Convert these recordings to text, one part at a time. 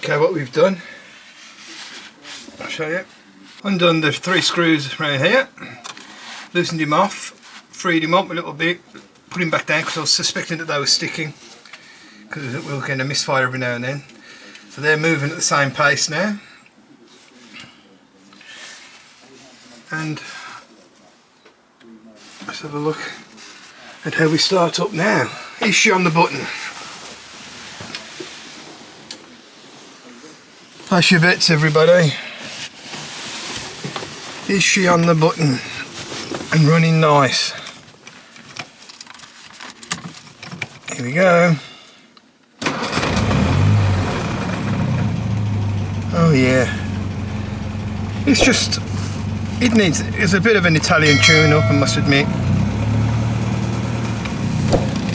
Okay, what we've done, I'll show you. Undone the 3 screws around here, loosened him off, freed him up a little bit, put him back down because I was suspecting that they were sticking because we were getting a misfire every now and then. So they're moving at the same pace now. And let's have a look at how we start up now. Is she on the button? Place your bets, everybody. Is she on the button and running nice? Here we go. Oh yeah. It's a bit of an Italian tune-up, I must admit.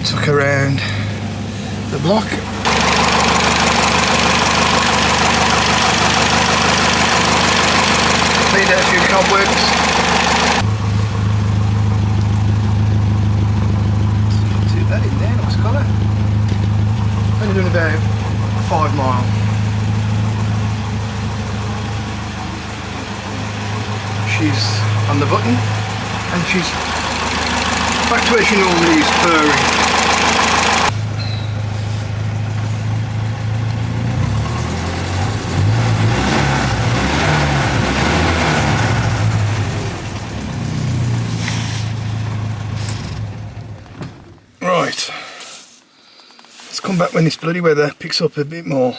Took around the block. Cleaned out a few cobwebs. Not too bad in there, nice colour. Only doing about 5 miles. She's on the button and she's back to where she normally is, purring. Right, let's come back when this bloody weather picks up a bit more.